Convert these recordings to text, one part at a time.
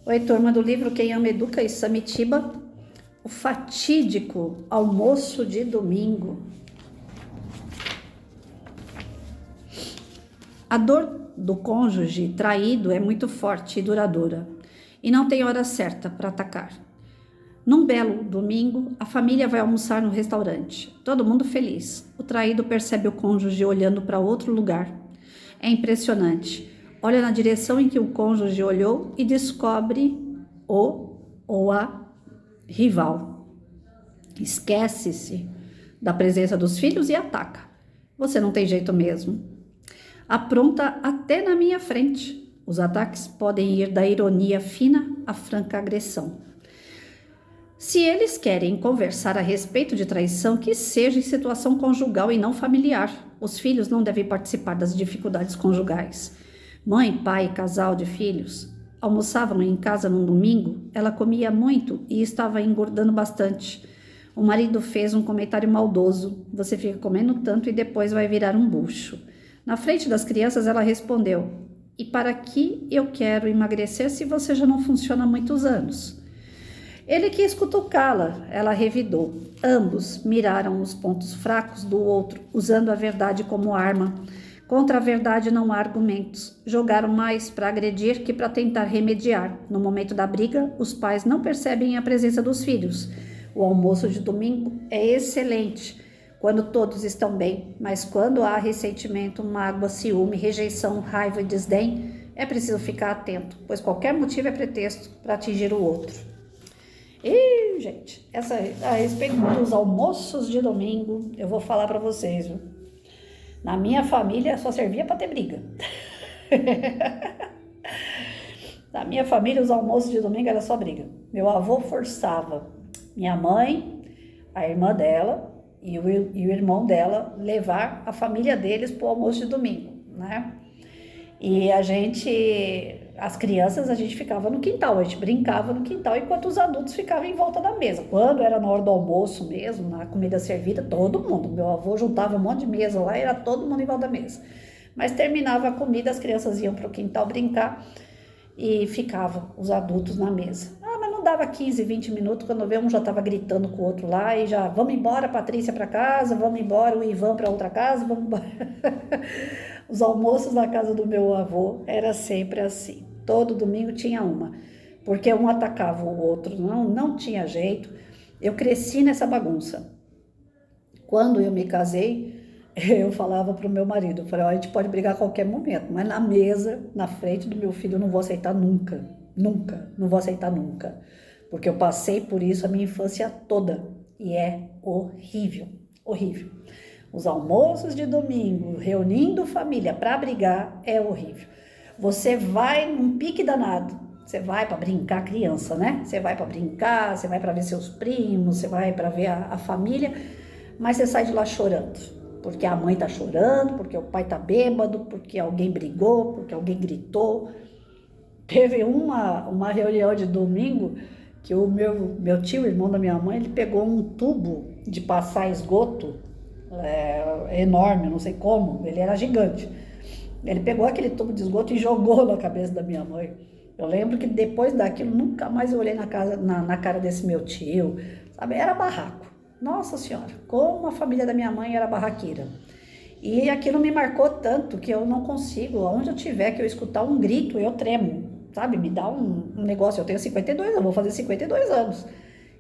Oi, turma do livro Quem Ama Educa e Samitiba, o fatídico almoço de domingo. A dor do cônjuge traído é muito forte e duradoura, e não tem hora certa para atacar. Num belo domingo, a família vai almoçar no restaurante, todo mundo feliz. O traído percebe o cônjuge olhando para outro lugar. É impressionante. Olha na direção em que o cônjuge olhou e descobre o ou a rival. Esquece-se da presença dos filhos e ataca. Você não tem jeito mesmo. Apronta até na minha frente. Os ataques podem ir da ironia fina à franca agressão. Se eles querem conversar a respeito de traição, que seja em situação conjugal e não familiar. Os filhos não devem participar das dificuldades conjugais. Mãe, pai, casal de filhos almoçavam em casa num domingo. Ela comia muito e estava engordando bastante. O marido fez um comentário maldoso. Você fica comendo tanto e depois vai virar um bucho. Na frente das crianças, ela respondeu: e para que eu quero emagrecer se você já não funciona há muitos anos? Ele quis cutucá-la, ela revidou. Ambos miraram os pontos fracos do outro, usando a verdade como arma. Contra a verdade não há argumentos. Jogaram mais para agredir que para tentar remediar. No momento da briga, os pais não percebem a presença dos filhos. O almoço de domingo é excelente quando todos estão bem, mas quando há ressentimento, mágoa, ciúme, rejeição, raiva e desdém, é preciso ficar atento, pois qualquer motivo é pretexto para atingir o outro. E, gente, a respeito dos almoços de domingo, eu vou falar para vocês, viu? Na minha família só servia para ter briga. Na minha família, os almoços de domingo era só briga. Meu avô forçava minha mãe, a irmã dela e o irmão dela levar a família deles para o almoço de domingo, né? E as crianças, a gente ficava no quintal, a gente brincava no quintal, enquanto os adultos ficavam em volta da mesa. Quando era na hora do almoço mesmo, na comida servida, todo mundo, meu avô juntava um monte de mesa lá, era todo mundo em volta da mesa. Mas terminava a comida, as crianças iam para o quintal brincar e ficavam os adultos na mesa. Mas não dava 15, 20 minutos, quando um já estava gritando com o outro lá e já, vamos embora, Patrícia para casa, vamos embora, o Ivan para outra casa, vamos embora. Os almoços na casa do meu avô era sempre assim. Todo domingo tinha uma, porque um atacava o outro, não tinha jeito. Eu cresci nessa bagunça. Quando eu me casei, eu falava para o meu marido, eu falei, a gente pode brigar a qualquer momento, mas na mesa, na frente do meu filho, eu não vou aceitar nunca, nunca, não vou aceitar nunca, porque eu passei por isso a minha infância toda e é horrível, horrível. Os almoços de domingo, reunindo família para brigar, é horrível. Você vai num pique danado, você vai para brincar, criança, né? Você vai para brincar, você vai para ver seus primos, você vai para ver a família, mas você sai de lá chorando, porque a mãe tá chorando, porque o pai tá bêbado, porque alguém brigou, porque alguém gritou. Teve uma reunião de domingo que o meu tio, irmão da minha mãe, ele pegou um tubo de passar esgoto, enorme, não sei como, ele era gigante. Ele pegou aquele tubo de esgoto e jogou na cabeça da minha mãe. Eu lembro que depois daquilo, nunca mais eu olhei na cara desse meu tio, sabe? Era barraco. Nossa Senhora, como a família da minha mãe era barraqueira. E aquilo me marcou tanto que eu não consigo, onde eu tiver que eu escutar um grito, eu tremo, sabe? Me dá um negócio, eu tenho 52, eu vou fazer 52 anos.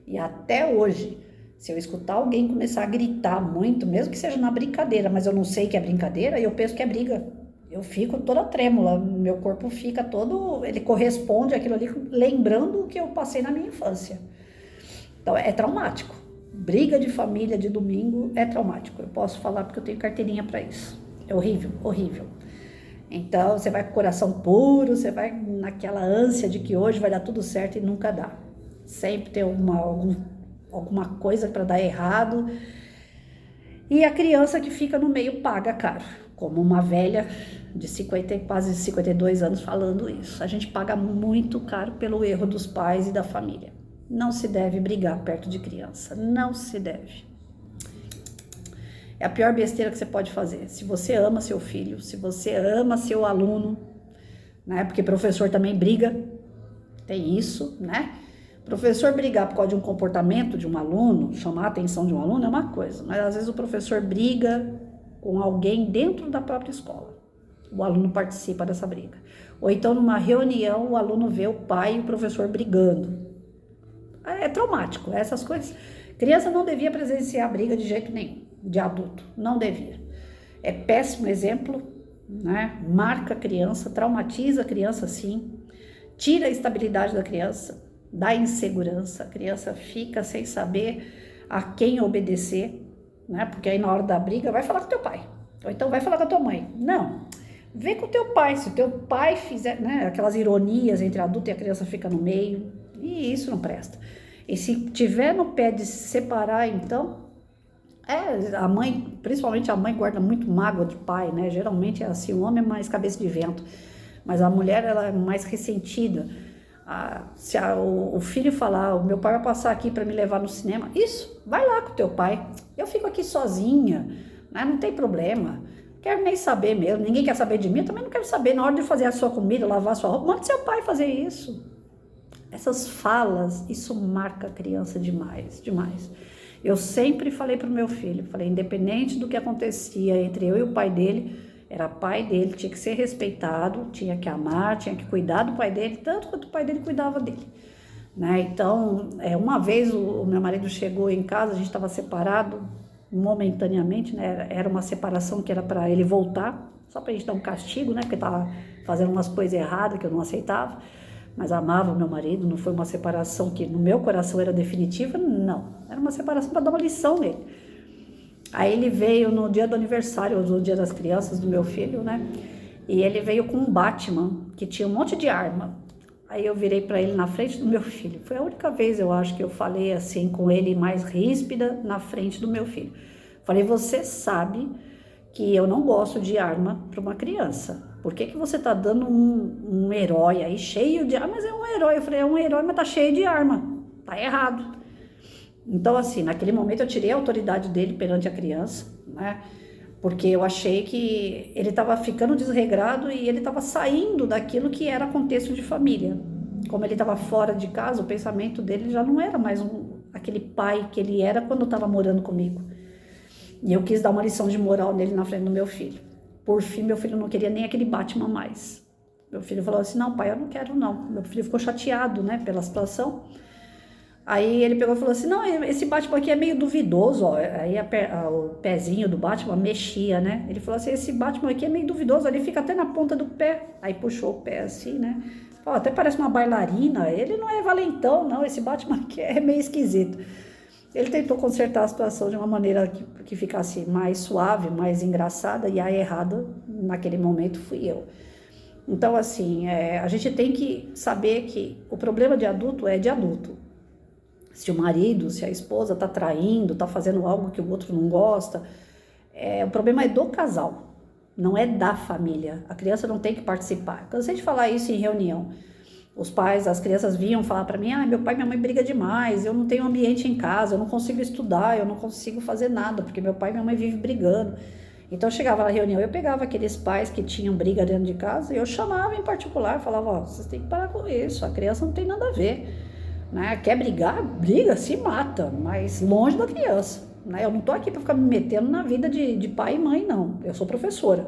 E até hoje, se eu escutar alguém começar a gritar muito, mesmo que seja na brincadeira, mas eu não sei que é brincadeira, eu penso que é briga. Eu fico toda trêmula, meu corpo fica todo, ele corresponde àquilo ali, lembrando o que eu passei na minha infância. Então é traumático. Briga de família de domingo é traumático. Eu posso falar porque eu tenho carteirinha para isso. É horrível, horrível. Então você vai com o coração puro, você vai naquela ânsia de que hoje vai dar tudo certo e nunca dá. Sempre tem alguma coisa para dar errado. E a criança que fica no meio paga caro, como uma velha de quase 52 anos falando isso. A gente paga muito caro pelo erro dos pais e da família. Não se deve brigar perto de criança, não se deve. É a pior besteira que você pode fazer. Se você ama seu filho, se você ama seu aluno, né? Porque professor também briga, Tem isso, né? Professor brigar por causa de um comportamento de um aluno, chamar a atenção de um aluno é uma coisa, mas às vezes o professor briga com alguém dentro da própria escola. O aluno participa dessa briga. Ou então numa reunião o aluno vê o pai e o professor brigando. É traumático, essas coisas. Criança não devia presenciar briga de jeito nenhum, de adulto, não devia. É péssimo exemplo, né? Marca a criança, traumatiza a criança sim, tira a estabilidade da criança, dá insegurança, a criança fica sem saber a quem obedecer, né? Porque aí na hora da briga vai falar com teu pai, ou então vai falar com a tua mãe. Não, vê com o teu pai, se o teu pai fizer, né, aquelas ironias entre adulto e a criança fica no meio, e isso não presta. E se tiver no pé de se separar, então, a mãe, principalmente a mãe, guarda muito mágoa de pai, né? Geralmente é assim, o homem é mais cabeça de vento, mas a mulher, ela é mais ressentida. Se o filho falar, o meu pai vai passar aqui para me levar no cinema, isso, vai lá com o teu pai, eu fico aqui sozinha, né? Não tem problema, quero nem saber mesmo, ninguém quer saber de mim, eu também não quero saber, na hora de fazer a sua comida, lavar a sua roupa, manda seu pai fazer isso. Essas falas, isso marca a criança demais, demais. Eu sempre falei para o meu filho, falei, independente do que acontecia entre eu e o pai dele, era pai dele, tinha que ser respeitado, tinha que amar, tinha que cuidar do pai dele, tanto quanto o pai dele cuidava dele. Né? Então, uma vez o meu marido chegou em casa, a gente estava separado momentaneamente, né? Era uma separação que era para ele voltar, só para a gente dar um castigo, né? Porque estava fazendo umas coisas erradas que eu não aceitava. Mas amava meu marido, não foi uma separação que no meu coração era definitiva, não. Era uma separação para dar uma lição nele. Aí ele veio no dia do aniversário, no dia das crianças do meu filho, né? E ele veio com um Batman, que tinha um monte de arma. Aí eu virei para ele na frente do meu filho. Foi a única vez, eu acho, que eu falei assim com ele mais ríspida na frente do meu filho. Falei, você sabe que eu não gosto de arma para uma criança. Por que você tá dando um herói aí cheio de arma? Mas é um herói. Eu falei, é um herói, mas tá cheio de arma. Tá errado. Então, assim, naquele momento eu tirei a autoridade dele perante a criança, né? Porque eu achei que ele estava ficando desregrado e ele estava saindo daquilo que era contexto de família. Como ele estava fora de casa, o pensamento dele já não era mais aquele pai que ele era quando estava morando comigo. E eu quis dar uma lição de moral nele na frente do meu filho. Por fim, meu filho não queria nem aquele Batman mais. Meu filho falou assim, não, pai, eu não quero não. Meu filho ficou chateado, né, pela situação. Aí ele pegou e falou assim, não, esse Batman aqui é meio duvidoso, ó. Aí o pezinho do Batman mexia, né? Ele falou assim, esse Batman aqui é meio duvidoso, ele fica até na ponta do pé. Aí puxou o pé assim, né? Falou, até parece uma bailarina, ele não é valentão, não, esse Batman aqui é meio esquisito. Ele tentou consertar a situação de uma maneira que ficasse mais suave, mais engraçada, e a errada, naquele momento, fui eu. Então, assim, a gente tem que saber que o problema de adulto é de adulto. Se o marido, se a esposa está traindo, está fazendo algo que o outro não gosta, o problema é do casal, não é da família. A criança não tem que participar. Cansei de falar isso em reunião. Os pais, as crianças vinham falar para mim, meu pai e minha mãe brigam demais, eu não tenho ambiente em casa, eu não consigo estudar, eu não consigo fazer nada, porque meu pai e minha mãe vivem brigando. Então eu chegava na reunião, eu pegava aqueles pais que tinham briga dentro de casa e eu chamava em particular, falava, vocês têm que parar com isso, a criança não tem nada a ver. Né? Quer brigar? Briga, se mata, mas longe da criança. Né? Eu não estou aqui para ficar me metendo na vida de pai e mãe, não. Eu sou professora.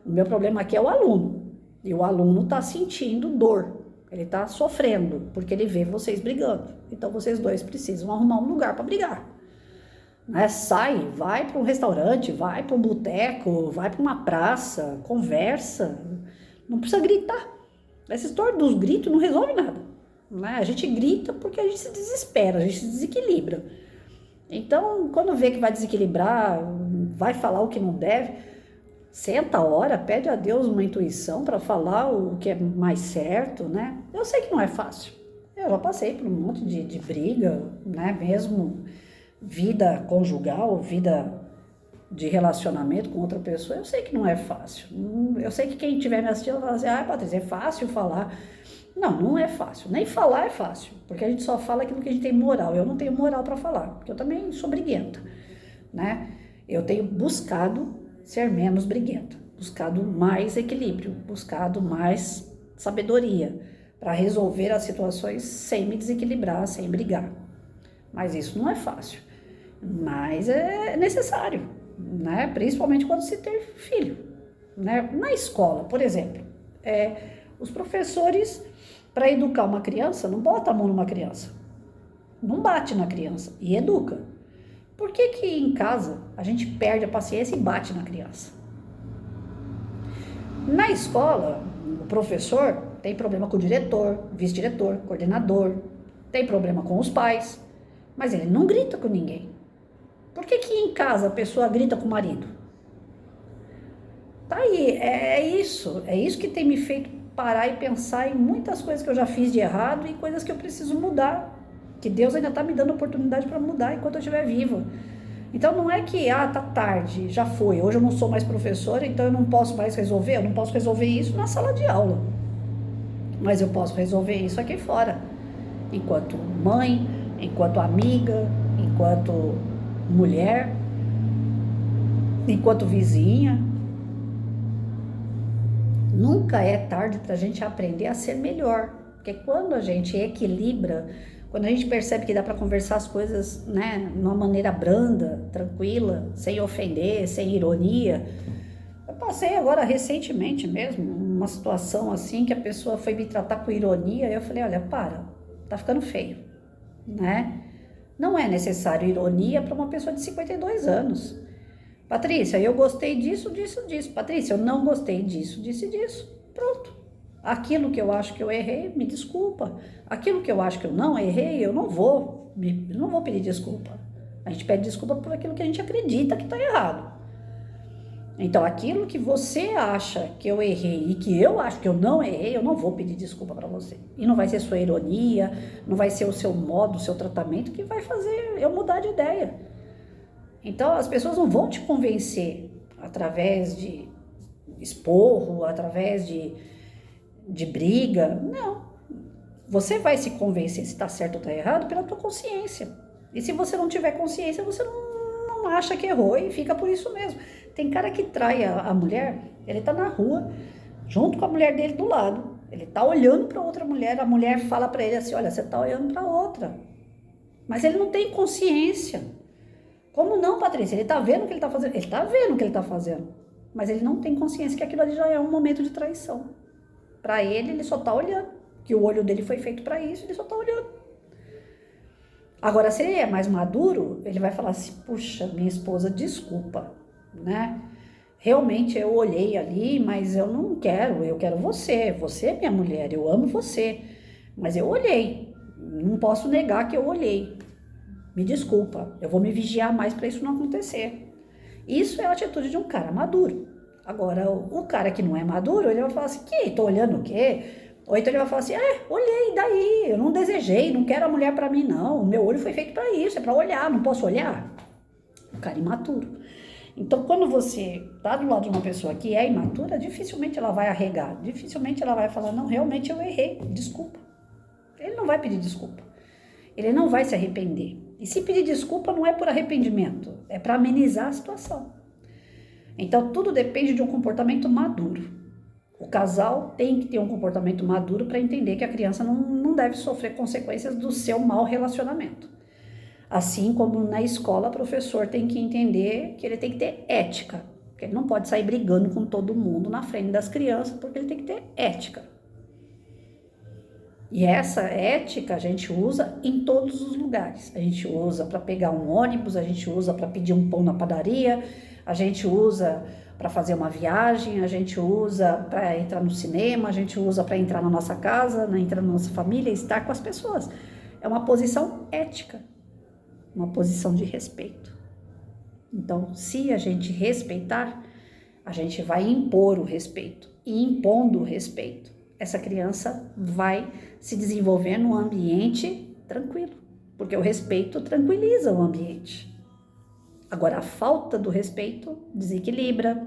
O meu problema aqui é o aluno. E o aluno está sentindo dor. Ele está sofrendo, porque ele vê vocês brigando. Então, vocês dois precisam arrumar um lugar para brigar. Né? Sai, vai para um restaurante, vai para um boteco, vai para uma praça, conversa. Não precisa gritar. Essa história dos gritos não resolve nada. Né? A gente grita porque a gente se desespera, a gente se desequilibra. Então, quando vê que vai desequilibrar, vai falar o que não deve, senta a hora, pede a Deus uma intuição para falar o que é mais certo, né? Eu sei que não é fácil. Eu já passei por um monte de briga, né? Mesmo vida conjugal, vida de relacionamento com outra pessoa, eu sei que não é fácil. Eu sei que quem estiver me assistindo vai falar assim, Patrícia, é fácil falar. Não, não é fácil. Nem falar é fácil, porque a gente só fala aquilo que a gente tem moral. Eu não tenho moral para falar, porque eu também sou briguenta, né? Eu tenho buscado ser menos briguenta, buscado mais equilíbrio, buscado mais sabedoria, para resolver as situações sem me desequilibrar, sem brigar. Mas isso não é fácil, mas é necessário, né? Principalmente quando se tem filho, né? Na escola, por exemplo, os professores, para educar uma criança, não bota a mão numa criança, não bate na criança e educa. Por que que em casa a gente perde a paciência e bate na criança? Na escola, o professor tem problema com o diretor, vice-diretor, coordenador, tem problema com os pais, mas ele não grita com ninguém. Por que que em casa a pessoa grita com o marido? Tá aí, é isso que tem me feito parar e pensar em muitas coisas que eu já fiz de errado e coisas que eu preciso mudar, que Deus ainda está me dando oportunidade para mudar enquanto eu estiver viva. Então não é que, tá tarde, já foi, hoje eu não sou mais professora, então eu não posso mais resolver, eu não posso resolver isso na sala de aula, mas eu posso resolver isso aqui fora, enquanto mãe, enquanto amiga, enquanto mulher, enquanto vizinha. Nunca é tarde para a gente aprender a ser melhor, porque quando a gente equilibra, quando a gente percebe que dá para conversar as coisas, né, de uma maneira branda, tranquila, sem ofender, sem ironia. Eu passei agora recentemente mesmo uma situação assim que a pessoa foi me tratar com ironia e eu falei, olha, tá ficando feio, né? Não é necessário ironia para uma pessoa de 52 anos. Patrícia, eu gostei disso. Patrícia, eu não gostei disso. Pronto. Aquilo que eu acho que eu errei, me desculpa. Aquilo que eu acho que eu não errei, eu não vou pedir desculpa. A gente pede desculpa por aquilo que a gente acredita que está errado. Então, aquilo que você acha que eu errei e que eu acho que eu não errei, eu não vou pedir desculpa para você. E não vai ser sua ironia, não vai ser o seu modo, o seu tratamento que vai fazer eu mudar de ideia. Então, as pessoas não vão te convencer através de esporro, através de briga. Não. Você vai se convencer se está certo ou está errado pela tua consciência. E se você não tiver consciência, você não acha que errou e fica por isso mesmo. Tem cara que trai a mulher, ele tá na rua, junto com a mulher dele do lado. Ele tá olhando para outra mulher, a mulher fala para ele assim, olha, você tá olhando para outra. Mas ele não tem consciência. Como não, Patrícia? Ele tá vendo o que ele tá fazendo. Ele tá vendo o que ele tá fazendo. Mas ele não tem consciência que aquilo ali já é um momento de traição. Para ele só tá olhando. Que o olho dele foi feito para isso, ele só tá olhando. Agora, se ele é mais maduro, ele vai falar assim, puxa, minha esposa, desculpa, né? Realmente eu olhei ali, mas eu não quero, eu quero você. Você é minha mulher, eu amo você. Mas eu olhei. Não posso negar que eu olhei. Me desculpa, eu vou me vigiar mais para isso não acontecer. Isso é a atitude de um cara maduro. Agora, o cara que não é maduro, ele vai falar assim, tô olhando o quê? Ou então ele vai falar assim, olhei, daí, eu não desejei, não quero a mulher para mim não, o meu olho foi feito para isso, é para olhar, não posso olhar? O cara imaturo. Então, quando você tá do lado de uma pessoa que é imatura, dificilmente ela vai arregar, dificilmente ela vai falar, não, realmente eu errei, desculpa. Ele não vai pedir desculpa. Ele não vai se arrepender. E se pedir desculpa não é por arrependimento, é para amenizar a situação. Então, tudo depende de um comportamento maduro. O casal tem que ter um comportamento maduro para entender que a criança não deve sofrer consequências do seu mau relacionamento. Assim como na escola, o professor tem que entender que ele tem que ter ética, que ele não pode sair brigando com todo mundo na frente das crianças, porque ele tem que ter ética. E essa ética a gente usa em todos os lugares. A gente usa para pegar um ônibus, a gente usa para pedir um pão na padaria, a gente usa para fazer uma viagem, a gente usa para entrar no cinema, a gente usa para entrar na nossa casa, entrar na nossa família, estar com as pessoas. É uma posição ética, uma posição de respeito. Então, se a gente respeitar, a gente vai impor o respeito. E impondo o respeito, essa criança vai se desenvolver num ambiente tranquilo, porque o respeito tranquiliza o ambiente. Agora, a falta do respeito desequilibra,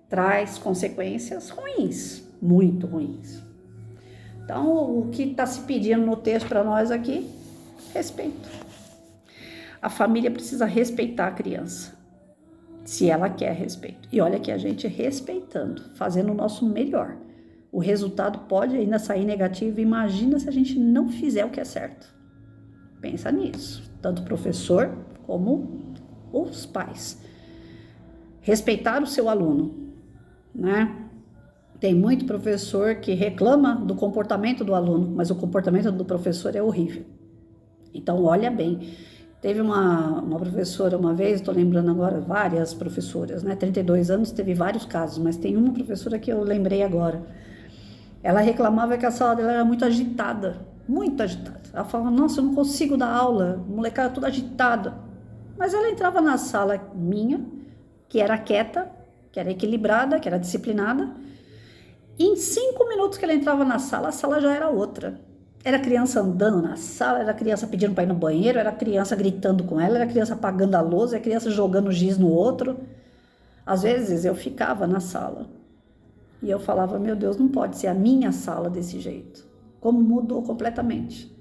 traz consequências ruins, muito ruins. Então, o que está se pedindo no texto para nós aqui? Respeito. A família precisa respeitar a criança, se ela quer respeito. E olha que a gente respeitando, fazendo o nosso melhor. o resultado pode ainda sair negativo. Imagina se a gente não fizer o que é certo. Pensa nisso, tanto o professor como os pais. Respeitar o seu aluno, né? Tem muito professor que reclama do comportamento do aluno, mas o comportamento do professor é horrível. Então, olha bem. Teve uma professora uma vez, estou lembrando agora, várias professoras, né? 32 anos, teve vários casos, mas tem uma professora que eu lembrei agora. Ela reclamava que a sala dela era muito agitada, muito agitada. Ela falava, nossa, eu não consigo dar aula, a molecada toda agitada. Mas ela entrava na sala minha, que era quieta, que era equilibrada, que era disciplinada, e em 5 minutos que ela entrava na sala, a sala já era outra. Era criança andando na sala, era criança pedindo para ir no banheiro, era criança gritando com ela, era criança apagando a lousa, era criança jogando giz no outro. Às vezes eu ficava na sala e eu falava, meu Deus, não pode ser a minha sala desse jeito. Como mudou completamente.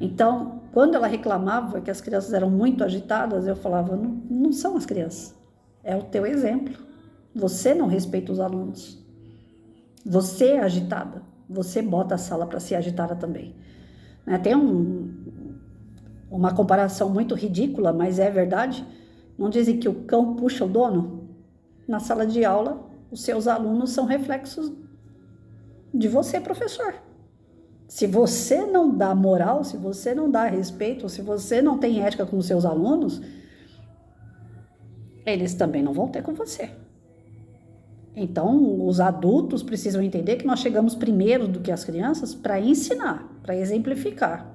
Então, quando ela reclamava que as crianças eram muito agitadas, eu falava, não são as crianças, é o teu exemplo. Você não respeita os alunos. Você é agitada, você bota a sala para ser agitada também. Tem uma comparação muito ridícula, mas é verdade. Não dizem que o cão puxa o dono? Na sala de aula, os seus alunos são reflexos de você, professor. Se você não dá moral, se você não dá respeito, se você não tem ética com os seus alunos, eles também não vão ter com você. Então, os adultos precisam entender que nós chegamos primeiro do que as crianças para ensinar, para exemplificar.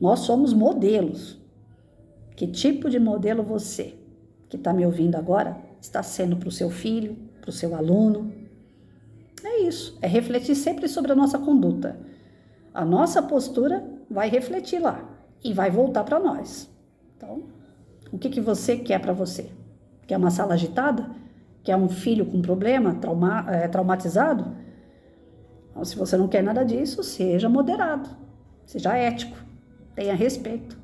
Nós somos modelos. Que tipo de modelo você, que está me ouvindo agora, está sendo para o seu filho, para o seu aluno? É isso, é refletir sempre sobre a nossa conduta. A nossa postura vai refletir lá e vai voltar para nós. Então, o que você quer para você? Quer uma sala agitada? Quer um filho com problema, traumatizado? Então, se você não quer nada disso, seja moderado, seja ético, tenha respeito.